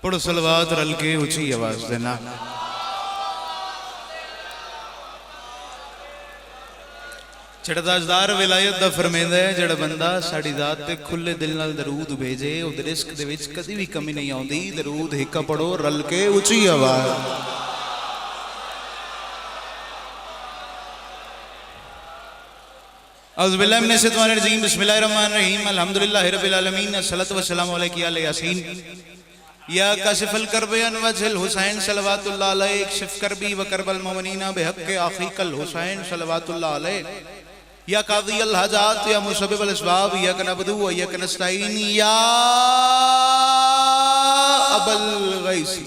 पढ़ो सलवात रल के उची आवाज देना। जेड़ा ताजदार विलायत दा फरमांदा है, जेड़ा बंदा साडी जात ते खुले दिल नाल दरूद भेजे उहदे रिस्क दे विच कदी भी कमी नहीं आउंदी। दरूद हिक्का पढ़ो रल के उची आवाज। औज़ु बिल्लाहि मिनश शैतानिर रजीम बिस्मिल्लाहिर रहमानिर रहीम अल्हम्दुलिल्लाहि रब्बिल आलमीन अस्सलातु वस्सलामु अलैका या यासीन या काशिफल करबे अन वजहिल हुसैन सल्लल्लाहु अलैहि शिफ करबी व करबल मोमिनीना बिहक़्क़ि आखिकल हुसैन सल्लल्लाहु अलैहि या काज़ी अल हाजात या मुसब्बिब अल असबाब या नअबुदु व या नस्तईन या अबल गैसी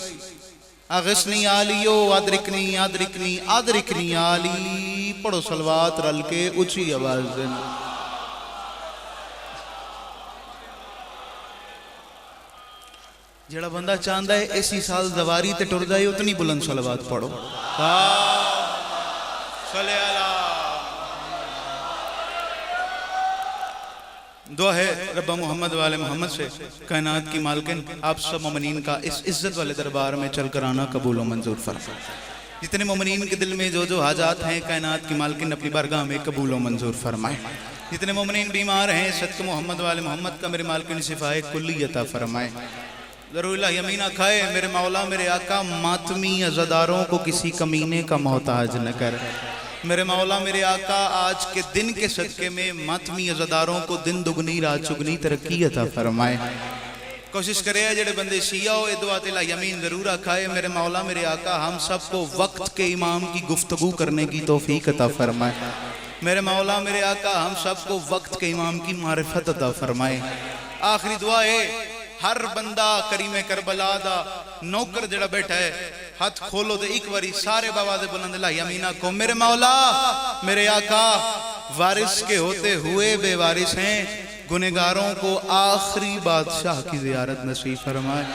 अगस्नी आलियो आदरिकनी आदरिकनी आदरिकनी आली। पढ़ो सलवात रल के उची आवाज देना। जेड़ा बंदा चाहता है इसी साल दवारी ते टुर जाए उतनी बुलंद सलवात पढ़ो। दुआ है रब्बा मोहम्मद वाले मोहम्मद से कायनात की मालकिन आप सब मोमिनीन का इस इज्जत वाले दरबार में चल कर आना कबूल व मंजूर फरमा। जितने मोमिनीन के दिल में जो जो हाजात हैं कायनात की मालकिन अपनी बारगाह में कबूल व मंजूर फरमाए। जितने मोमिनीन बीमार हैं सदके मोहम्मद वाले मोहम्मद का मेरे मालकिन शिफाए कुल्ली अता फरमाए। ज़रूर यमीना खाए मेरे मौला मेरे आका मातमी अज़ादारों को किसी कमीने का मोहताज न कर। मेरे मौला मेरे आका आज के दिन के सदके में मातमी अज़ादारों को दिन दुगनी रात चुगनी तरक्की अता फरमाए। कोशिश करे जेड़े बंदे शिया हो दुआ तिला यमीन जरूर खाए। मेरे मौला मेरे आका हम सबको वक्त के इमाम की गुफ्तगू करने की तौफीक अता फरमाए। मेरे मौला मेरे आका हम सबको वक्त के इमाम की मारिफत अता फरमाए। आखिरी दुआ है हर बंदा करीमे करबला दा नौकर जड़ा बैठा है हाथ खोलो तो एक बारी सारे बाबाज़े बुलंद ला यमीना को। मेरे मौला मेरे आका वारिस के होते हुए बेवारिस हैं गुनहगारों को आखिरी बादशाह की ज़ियारत नसीब फरमाए।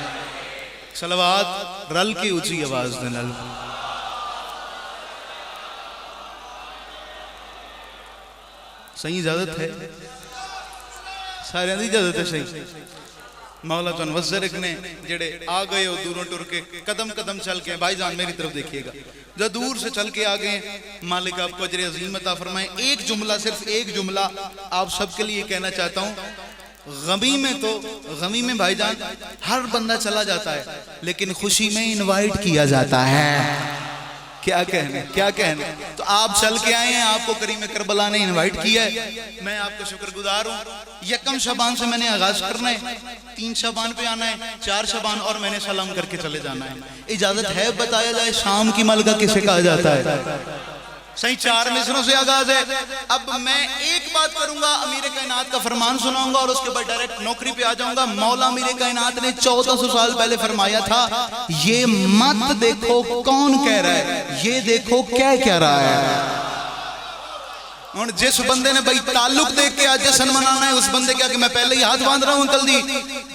सलवात रल की ऊंची आवाज देना। सही इजाजत है सारे की इजाजत है सही। मौला तुम वज़रक ने जेड़े आ गए हो दूरों टुर के कदम कदम चल के भाईजान मेरी तरफ देखिएगा जो दूर से चल के आ गए मालिक आपको अजर अज़ीम अता फरमाए। एक जुमला सिर्फ एक जुमला आप सबके लिए कहना चाहता हूँ। गमी में भाईजान हर बंदा चला जाता है लेकिन खुशी में इनवाइट किया जाता है। क्या कहने तो आप चल के आए हैं आपको करीम करबला ने इनवाइट किया है। मैं आपका शुक्रगुजार हूँ। यकम शबान से मैंने आगाज करना है 3 शबान पे आना है 4 शबान और मैंने सलाम करके चले जाना है। इजाजत है बताया जाए शाम की मलका किसे कहा जाता है? सही 4 मिसरों से आगाज है। अब मैं एक बात करूंगा अमीर कायनात का फरमान सुनाऊंगा और उसके बाद डायरेक्ट नौकरी पे आ जाऊंगा। मौला अमीर कायनात ने 1400 साल पहले फरमाया था ये मत देखो कौन कह रहा है ये देखो क्या कह रहा है। और जिस बंदे ने भाई ताल्लुक देख के आज जश्न मनाना है उस बंदे के आगे मैं पहले ही हाथ बांध रहा हूं अंकल दी।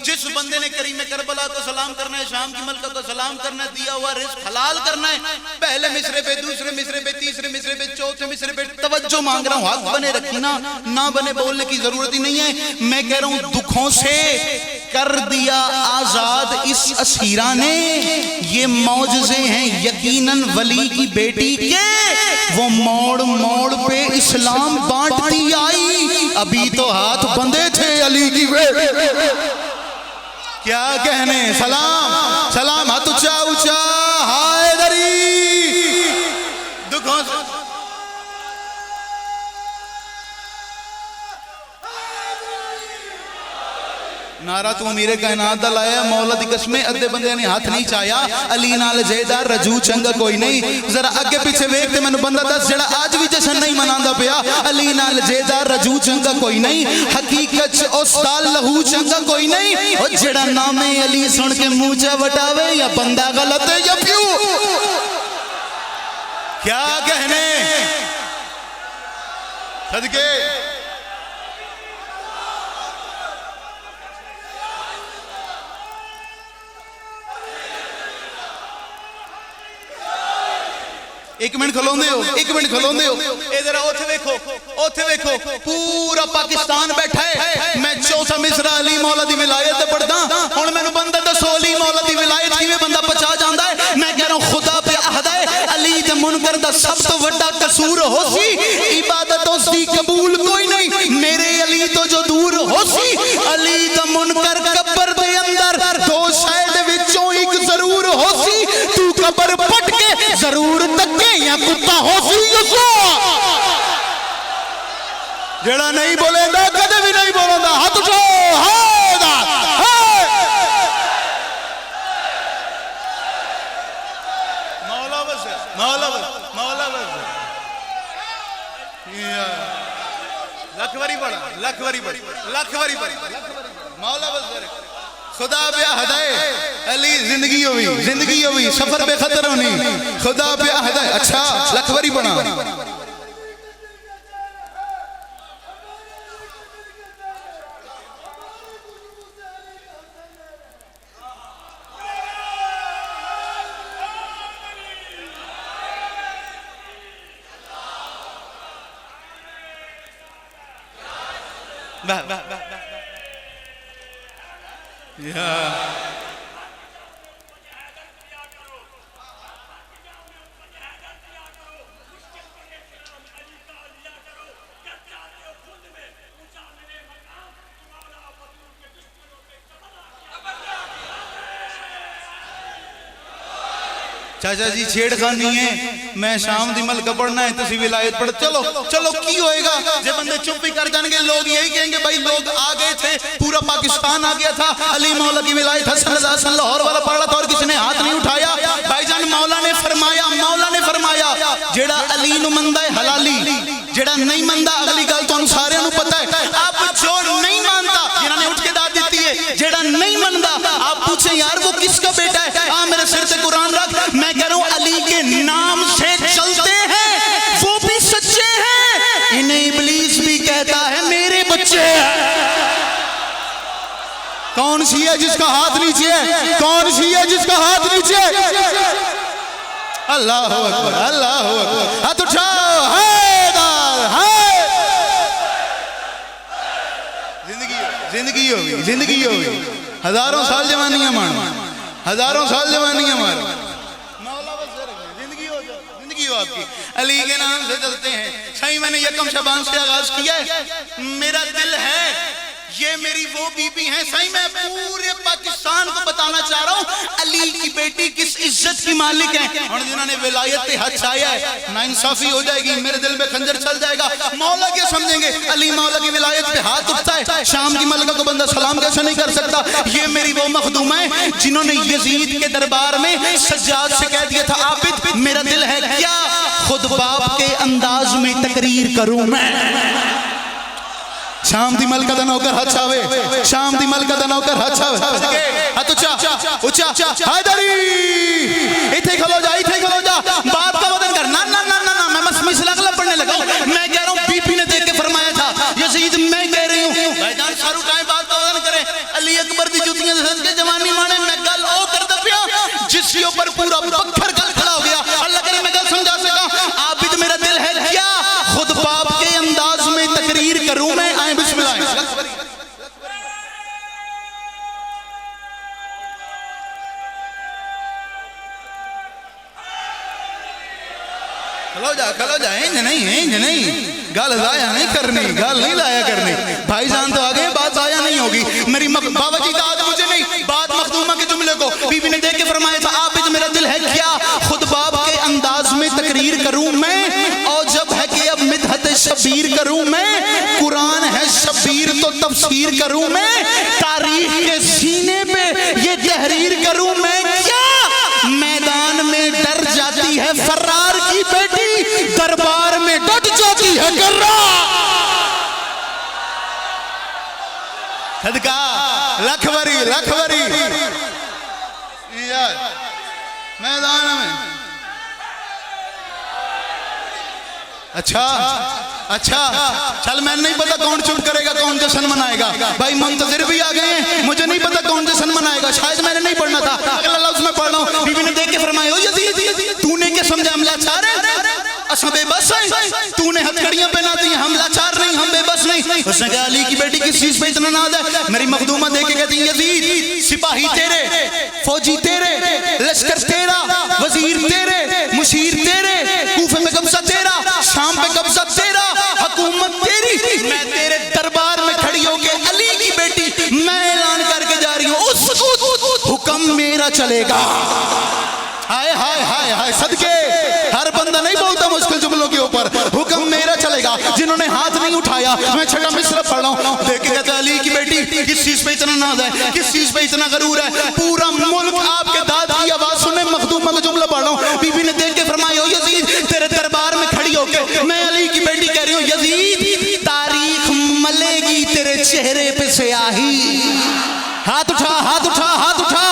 जिस बंदे ने करीम करबला को सलाम करना है शाम की मलका को सलाम करना है दिया हुआ रिज़्क़ हलाल करना है पहले मिसरे पे दूसरे मिसरे पे तीसरे मिसरे पे चौथे मिसरे पे तवज्जो मांग रहा हूं। हक बने रखी ना बने बोलने की जरूरत ही नहीं है। मैं कह रहा हूं दुखों से कर दिया आजाद इस असीरा ने ये मौजज़े हैं यकीनन वली की बेटी के वो मोड़ मोड़ पे इस्लाम बांटती आई अभी तो हाथ बंधे थे अली की क्या कहने। सलाम सलाम हाथ ऊंचा ऊंचा हैदरी दुखों से नारा तू अमीरे कायनात दा लाया मौला दी कसम अद्धे बंदे ने हाथ नहीं चाया अली नाल जेदार रजू चंगा कोई नहीं। जरा अगे पीछे वेख ते मैनू बंदा दस जेड़ा आज भी जश्न नहीं मनांदा पिया अली नाल जेदार रजू चंगा कोई नहीं हकीकत च उस दा लहू चंगा कोई नहीं। ओ जेड़ा नामे अली सुन के मुंह च वटावे या बंदा गलत है या क्यों क्या कहने सदके। एक मिनट खलोंदे हो इधर ओथे देखो पूरा पाकिस्तान बैठा है। मैं चौथा मिसरा अली मौला दी विलायत पढ़दा हुण मैनू बंदा दसो अली मौला दी विलायत सब तो वड्डा कसूर हो सी, इबादत उसकी कबूल कोई नहीं, मेरे अली तो जो दूर हो सी। अली दा मुनकर कब्र दे अंदर दो शायद विचों एक जरूर हो सी, तू कब्र पट के जरूर तके या कुत्ता हो सी। जेड़ा नहीं बोलेगा कदे भी नहीं बोलेगा, हाथ उठाओ। खुदा पे हदाए अली जिंदगी हुई सफर बेखतर होनी, खुदा पे हदाए। अच्छा लखवरी बना चाचा जी छेड़खानी है, मैं शाम दी मलका पढ़ना है, तुसी विलायत पढ़। चलो चलो की होएगा जब बंदे चुप ही कर जाएंगे, लोग यही कहेंगे भाई लोग आ गए थे, पूरा पाकिस्तान आ गया था, अली मौला की विलायत हसन हसन लाहौर वाला पढ़ा था और किसी ने हाथ नहीं उठाया। भाईजान मौला ने फरमाया जेड़ा अली नु मंदा है हलाली, जेड़ा नहीं मंदा अगली गल तो सारे नु पता है। अब जो नहीं मानता जिन्होंने उठ के दाद दी है, जेड़ा नहीं मानता आप पूछे यार वो किसका बेटा है, आ मेरे सिर से कुरान रख। मैं कह रहा हूं अली के नाम से चलते हैं वो भी सच्चे हैं, इन्हें इब्लीस भी कहता है मेरे बच्चे। कौन सी है जिसका हाथ नीचे है, कौन सी है जिसका हाथ नीचे है? अल्लाह अकबर, अल्लाह अकबर। हाथ उठाओ, जिंदगी होगी हजारों साल जवानियां मार, हजारों साल जवानियां मार, जिंदगी हो आपकी। अली के नाम से चलते हैं। सही मैंने यकम शबान से आगाज किया है, मेरा दिल है ये मेरी वो बीबी हैं। सही मैं पूरे पाकिस्तान को बताना चाह रहा हूँ अली की बेटी किस इज्जत की मालिक है। और जिन्होंने विलायत पे हाथ छाया है नाइंसाफी हो जाएगी, मेरे दिल में खंजर चल जाएगा। मौला क्या समझेंगे, अली मौला की विलायत पे हाथ उठता है, शाम की मलका को बंदा सलाम कैसे नहीं कर सकता। ये मेरी वो मखदूमा है जिन्होंने यजीद के दरबार में सज्जाद से कह दिया था आबिद मेरा दिल है क्या खुद बाप के अंदाज में तकरीर करूं मैं। शाम दी मलका दा नौकर हाथ छावे, शाम दी मलका दा नौकर हाथ छावे, हाथ ऊंचा ऊंचा हैदरी इथे खलो जा, इथे खलो जा, बाप का वतन कर। ना ना ना ना ना मैं मिसला पढ़ने लगा। मैं कह रहा हूं बीबी ने देख के फरमाया था यजीद मैं कह रही हूं भाईजान सारू टाइम बात का वतन करे, अली अकबर दी जुतियां सज के जवानी माने। मैं गल ओ कर दपिया जिसके ऊपर पूरा पत्थर गल खड़ा हो गया। अल्लाह करे मैं गल समझा सका। आबिद मेरा दिल है क्या खुद बाप के अंदाज में तकरीर करूं मैं। आए बिस्मिल्लाह। खलो जा इंज नहीं गल लाया नहीं करनी, गल नहीं लाया करनी। भाईजान तो आ गए, बात आया नहीं होगी। मेरी बाबा जी दाद मुझे नहीं, बात मखदूमा के जुमले को बीबी ने देख के फरमाया था आबिद मेरा दिल है क्या खुद बाप के अंदाज में तकरीर करूं मैं। और जब है कि अब मिदहत शबीर करूं मैं, कुरान है शबीर तो तफसीर करूं मैं, तारीख के सीने पे ये तहरीर करूं मैं क्या। मैदान में डर जाती है फरार की बेटी, दरबार में डट जाती है गर्रा। सदका लखवरी यार मैदान में। अच्छा चल मैंने नहीं पता कौन चुप करेगा कौन जश्न मनाएगा। भाई मुंतजिर भी आ गए हैं, मुझे नहीं पता कौन जश्न मनाएगा। शायद मैंने नहीं पढ़ना था, अगला लफ्ज़ मैं पढ़ रहा हूं। बीवी ने देख के फरमाया ओ यजीद तूने क्या समझा हम लाचार हैं, असं बेबस हैं। तूने हथकड़ियां पहना दी, हम लाचार नहीं, हम बेबस नहीं। उसने कहा अली की बेटी किस चीज पे इतना नाज है। मेरी मखदूमा देख के कहती यजीद सिपाही तेरे, फौजी तेरे, लश्कर तेरा, वजीर तेरे, मुशीर तेरे, कूफे में बेटी, मैं ऐलान करके जा रही हूं, उस हुक्म मेरा चलेगा। हाय हाय हाय हाय, सदके हर बंदा नहीं बोलता मुश्किल जुमलों के ऊपर, हुक्म मेरा चलेगा। जिन्होंने हाथ नहीं उठाया, मैं छठा मिसरा पढ़ रहा हूं, देख के कहता अली की बेटी किस चीज पे इतना नाज है, किस चीज पे इतना गरूर है, पूरा मुल्क आपके दाद की आवाज सुने। मखदूमा का जुमला पढ़ रहा हूं, बीबी ने देख के फरमाया, यजीद तेरे दरबार में खड़ी होके मैं अली की बेटी कह रही हूं, यजीद तारीख मलेगी तेरे चेहरे पे स्याही। हाथ उठा हाथ उठा हाथ उठा,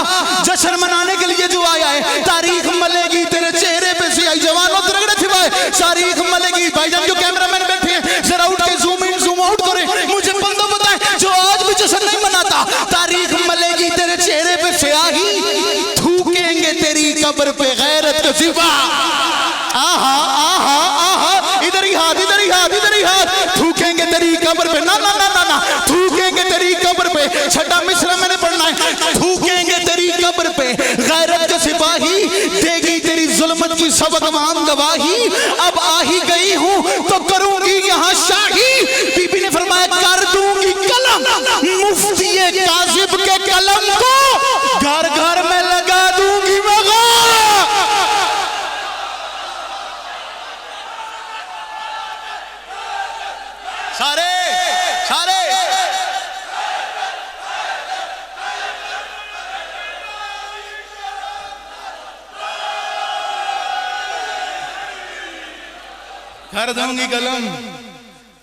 जश्न मनाने के लिए जो आया है, तारीख मलेगी तेरे चेहरे पे स्याही। जवानों तरगड़े छिपाए, तारीख मलेगी। भाईजान जो कैमरामैन बैठे हैं जरा उठ के जूम इन जूम आउट करें, मुझे बंदा बताए जो आज भी जश्न नहीं मनाता, तारीख मलेगी तेरे चेहरे पे स्याही, थूकेंगे तेरी कब्र पे गैरत का सिवा। आहा आहा आहा, इधर ही हाथ इधर ही हाथ इधर ही हाथ, थूकेंगे तेरी कब्र पे, ना ना ना ना ना, थूकेंगे तेरी कब्र पे। छठा मिसरा मैंने पढ़ना है, थूकेंगे तेरी कब्र पे गैरत के सिपाही, देगी तेरी जुल्मत की सबक वहां गवाही। अब आ ही गई हूं तो करूंगी यहां शाही। बीबी ने फरमाया कर दूंगी कलम, मुफ्ती काजिब के कलम को घर घर में लगा दूंगी मगा। सारे सारे कर दूंगी कलम,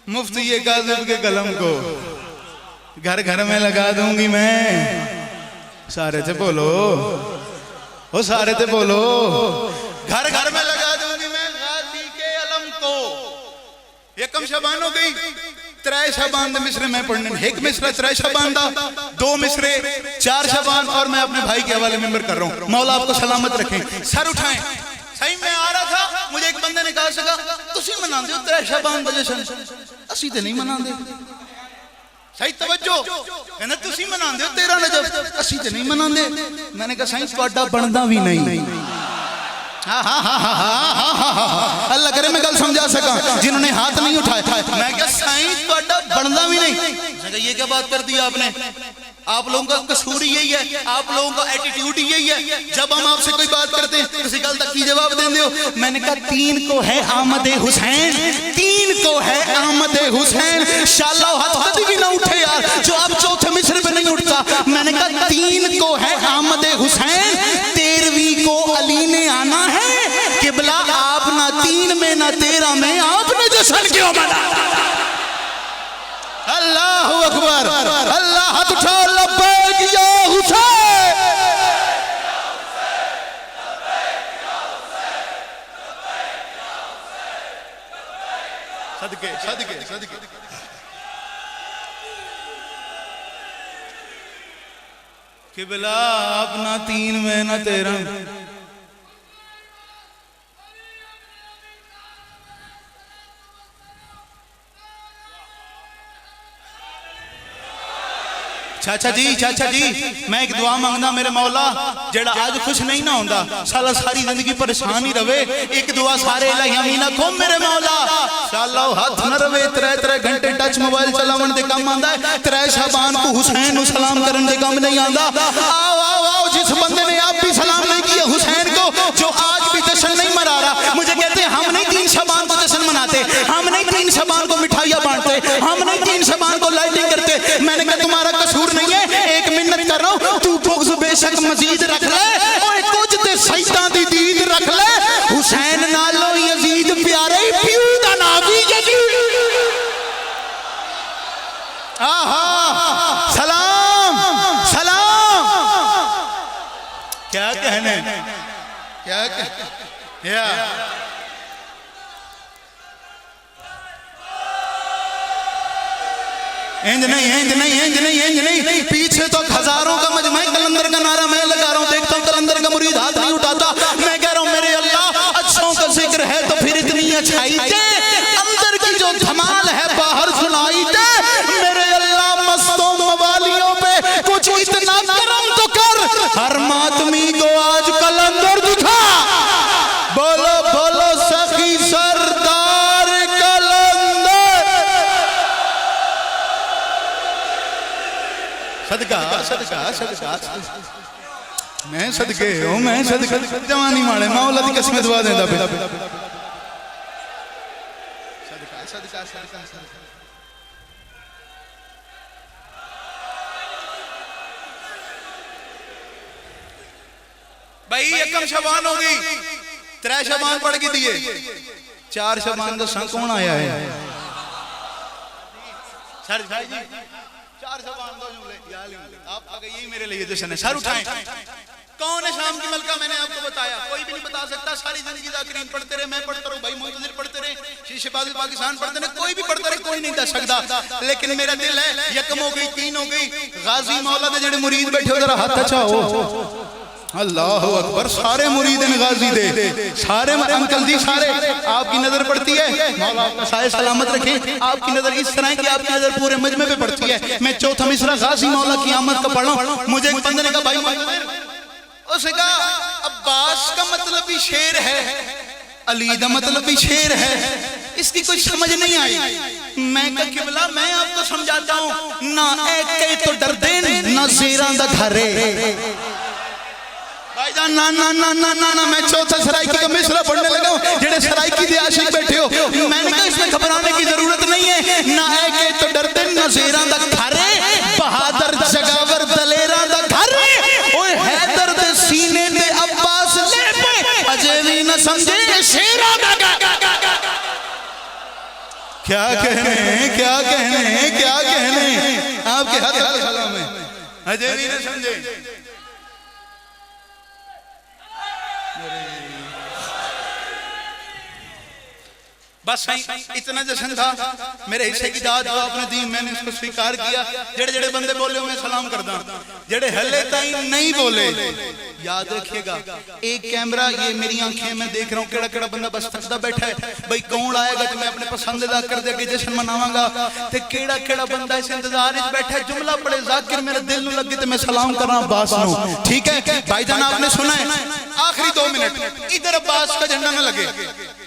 मुफ्ती ये काजिब के कलम को घर घर में लगा दूंगी मैं। सारे से बोलो, ओ सारे से बोलो, घर घर में लगा दूंगी मैं गाजी के अलम को। एकम शबान हो गई, त्रै शबान दे मिसरे मैं पढ़ने, एक मिसरा त्रै शबान दा, दो मिसरे चार शबान, और मैं अपने भाई के हवाले मेंबर कर रहा हूं। मौला आपको सलामत रखें। सर उठाएं। सही में आ रहा था, मुझे एक बंदे ने कहा सका तुसी मनांदे हो त्रै शबान दा जश्न, असी ते नहीं मनांदे। सही तवज्जो, कहना तुसी मनांदे हो 13 रजब, असी ते नहीं मनांदे। मैंने कहा साईं ਤੁਹਾਡਾ ਬਣਦਾ भी नहीं। हाँ हाँ हाँ हाँ हाँ हाँ हाँ, अल्लाह करे मैं गल समझा सका। जिन्होंने हाथ नहीं उठाया, मैं क्या साईं ਤੁਹਾਡਾ ਬਣਦਾ भी नहीं। मैं कहा ये क्या बात कर दी आपने, आप लोगों का कसूर यही है, आप लोगों का एटीट्यूड यही है, जब हम आपसे कोई बात करते हैं किसी गल तक की जवाब देंगे हो। मैंने कहा 3 को है आमद हुसैन, 3 को है आमद हुसैन। शाला हाथ कभी भी ना उठे यार, जो अब चौथे मिसरे पे नहीं उठता। मैंने कहा 3 को है आमद हुसैन, 13वीं को अली ने आना है। किबला आप ना 3 में ना 13 में, आपने जश्न क्यों मनाया? अल्लाह अकबर, अल्लाह हाथ उठाओ, लब्बैक या हुसैन। सदके सदके सदके। किबला आप ना 3 में ना 13। चाचा जी मैं एक दुआ मांगदा, मेरे मौला जेड़ा आज खुश नहीं ना होंदा, साला सारी जिंदगी परेशान ही रवे। एक दुआ सारे मीना खो मेरे मौला, साला हाथ न रवे। 3 घंटे टच मोबाइल चलावन दे काम आंदा है, 3 शबान को हुसैन नु सलाम करन दे काम नहीं आंदा। आओ आओ आओ, जिस बंदे ने आप भी सलाम नहीं किया हुसैन को, जो आज भी जश्न नहीं मना रहा, मुझे कहते हैं हम नहीं 3 शबान को जश्न मनाते, हम नहीं 3 शबान को मिठाइयां बांटते, हम नहीं 3 शबान को लाइटिंग करते। मैंने कहा तुम्हारा कसूर नहीं है, एक मिन्नत कर रहा हूं, तू बुग़्ज़ बेशक मजीद रख ले, और कुछ ते सैयदां दी दीद रख ले। हुसैन नालो यजीद प्यारे, प्यू दा नाम भी यजीद। आहा, सलाम सलाम। क्या कहने, क्या या इंज नहीं इंज नहीं इंज नहीं इंज नहीं, पीछे तो हजारों का मजमा, कलंदर का नारा मैं लगा रहा हूँ, देखता हूँ कलंदर का मुरीद हाथ नहीं उठाता। मैं कह रहा हूँ मेरे अल्लाह अच्छों का जिक्र है तो फिर इतनी अच्छाई दे, अंदर की जो धमाल है बाहर सुनाई दे। मेरे अल्लाह मस्तों मवालियों पे कुछ इतना करम तो कर, हर मातमी को आज कलंदर दिखा। बोलो बोलो सखी सरदार कलंदर। सदका सदका सदका मैं सदके हूं, मैं सदका जवानी माले मौला दी कसम दुआ देंदा पे सदका सदका सदका भाई एकम शबान हो गई, 3 शबान पड़ गई दिए, 4 शबान का संग कौन आया है सर भाई जी? 4 शबान दो जुमले याद नहीं, आप आ गए, यही मेरे लिए जश्न है। सर उठाएं, कौन है शाम की मलका? मैंने आपको बताया, कोई भी नहीं बता सकता। सारी जिंदगी जाकिरीन पढ़ते रहे, मैं पढ़ता रहूं, भाई मुंतजिर पढ़ते रहे, शीशे बाज़ पाकिस्तान पढ़ते रहे, कोई भी पढ़ते रहे, कोई नहीं दस सकता। लेकिन मेरा दिल है, यकम हो गई, 3 हो गई, गाजी मौला दे जेड़े मुरीद बैठे हो जरा हाथ अच्छा हो। अल्लाह अकबर, सारे मुरीद हैं गाजी दे, सारे अंकल जी सारे आपकी नजर पड़ती है, मौला आपका साए सलामत रखे। आपकी नजर इस तरह की, आपकी नजर पूरे मजमे पे पड़ती है। मैं चौथा मिसरा गाजी मौला की आमद का पढ़ा, मुझे एक बंदे ने कहा भाई उसने कहा अब्बास का मतलब भी शेर है, अली का मतलब भी शेर है, इसकी कुछ समझ नहीं आई। मैं कहा किबला मैं आपको समझाता हूं ना, एक तो डरदे ना शेरां दा घरे भाईजान, ना ना ना ना ना ना। मैं चौथा सराइकी का मिसरा पढ़ने लगा हूं, जेड़े सराइकी दे आशिक बैठे हो, मैंने कहा इसमें घबराने की जरूरत नहीं है। ना एक तो डरदे ना शेरां दा घरे, बहादुर जगावर दलेरां दा घरे, ओए हैदर दे सीने ते अब्बास ले पे अजे भी न समझे शेरां दा। क्या कहने, क्या कहने, क्या कहने, आपके हाथ सलाम है, अजे भी न समझे। बस इतना जश्न था, मेरे हिस्से की दाद जो आपने दी मैंने इसको स्वीकार किया। जेड़े जेड़े बंदे बोले मैं सलाम करदा, जेड़े हले ताई नहीं बोले याद रखिएगा, एक कैमरा ये मेरी आंखें, मैं देख रहा हूँ केड़ा केड़ा बंदा बस तकदा बैठा है, भाई कौन आएगा तो मैं अपने पसंदीदा कर दे के जश्न मनावांगा, ते केड़ा केड़ा बंदा इस इंतजार में बैठा है, जुमला पड़े जाकिर मेरे दिल नु लगे तो मैं सलाम करना अब्बास नु। ठीक है भाईजान, आपने सुना है, आखिरी 2 मिनट इधर अब्बास का झंडा न लगे,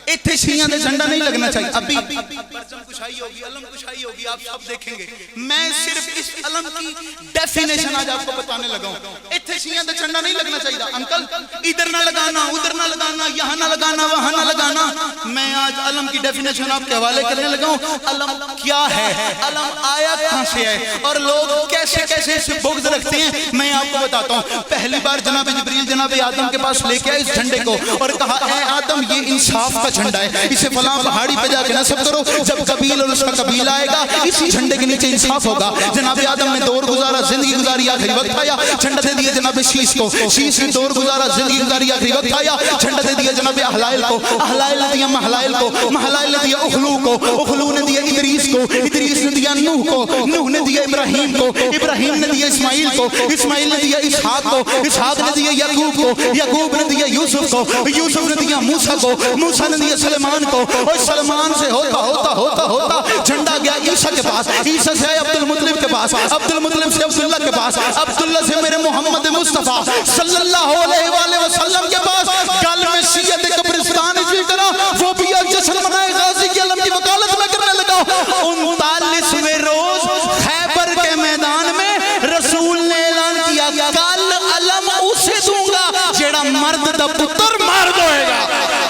इतने शिया दे झंडा नहीं लगना चाहिए। अभी परचम कुशाई होगी, अलम कुशाई होगी, आप सब देखेंगे। मैं सिर्फ इस अलम की डेफिनेशन आज आपको बताने लगा हूं। इतने शिया दे झंडा नहीं लगना चाहिए अंकल, इधर ना लगाना, उधर ना लगाना, यहाँ ना लगाना, वहां ना लगाना। मैं आज अलम की डेफिनेशन आपके हवाले करने लगा हूं। अलम क्या है, अलम आया कहां से है, और लोग कैसे कैसे इसे बुग़्ज़ रखते हैं, मैं आपको बताता हूं। पहली बार जनाब जिब्रील जनाब आदम के पास लेके आए इस झंडे को और कहा ऐ आदम ये इंसाफ का झंडा है, इसे फलां पहाड़ी पे जाके नस्ब करो, जब कबील और उसका कबीला आएगा इसी झंडे के नीचे इंसाफ होगा। जनाब आदम ने दौर गुजारा, जिंदगी गुजारी, आखिरी वक्त आया झंडा दे दिया जनाब शीश को, शीश ने दौर गुजारा, जिंदगी गुजारी, आखिरी वक्त आया झंडा दे दिया जनाब अहलाइल को, अहलाइल ने दिया महलाइल को, महलाइल ने दिया उखलू को, उखलू ने दिया इदरीस को, इदरीस ने दिया नूह को, नूह ने दिया इब्राहिम को, इब्राहिम ने दिया इस्माइल को, इस्माइल ने दिया इसहाक को, इसहाक ने दिया याकूब को, याकूब ने दिया यूसुफ को, यूसुफ ने दिया मूसा को, मूसा ने दिया सलेमान को, और सलमान से होता होता होता होता झंडा गया ईसा के पास, ईसा से अब्दुल मुत्तलिब के पास, अब्दुल मुत्तलिब से अब्दुल्ला के पास, अब्दुल्ला से मेरे मोहम्मद मुस्तफा सल्लल्लाहु अलैहि वसल्लम के पास। कल में शिय्यत कब्रिस्तान इसी तरह वो भी एक जश्न मनाए गाजी की अलम की वकालत में करने लगा। 39वें रोज खैबर के मैदान में रसूल ने ऐलान किया कल अलम उसे दूंगा जेड़ा मर्द दा पुत्र मर्द होएगा।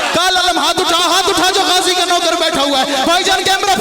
कल अलम हाथ उठा जो गाजी का नौकर बैठा हुआ है, भाईजान कैमरा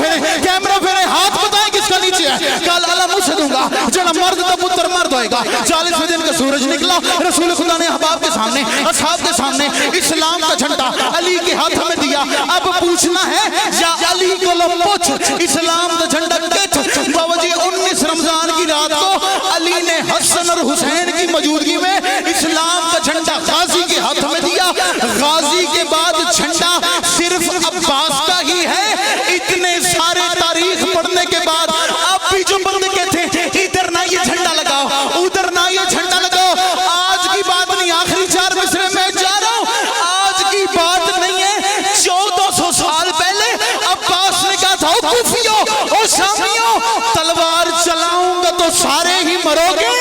फेरे, हाथ बताएं किसका नीचे है। कल अलम उसे दूंगा जेड़ा मर्द दा पुत्र मर्द होएगा। 40वें दिन का सूरज निकला, रसूल खुदा ने अहबाब के सामने, असहाब के सामने इस्लाम का झंडा अली के हाथ में दिया। अब पूछना है या अली को लो पूछ इस्लाम का झंडा किथ बावजी 19 रमजान की रात को अली ने हसन और हुसैन की मौजूदगी में इस्लाम का झंडा गाजी के हाथ में दिया। गाजी के बाद झंडा सिर्फ अब्बास का ही है। इतने सारे तारीख पढ़ने के बाद अब भी जो बंदे कहते हैं इधर ना ये झंडा लगाओ, उधर ना ये झंडा लगाओ, आज की बात नहीं, आखिरी 4 मिसरे में जा रहा हूं, आज की बात नहीं है। 1400 साल पहले अब्बास ने कहा था कूफियों और शामियों तलवार चलाऊंगा तो सारे ही मरोगे,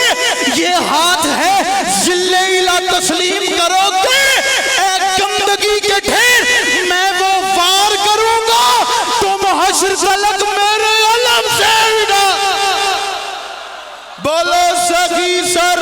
ये हाथ है जिल्ले इला तस्लीम करोगे, गंदगी के ढेर मैं वो वार करूंगा, तुम हश्र तलक मेरे अलम से बोलो सखी सर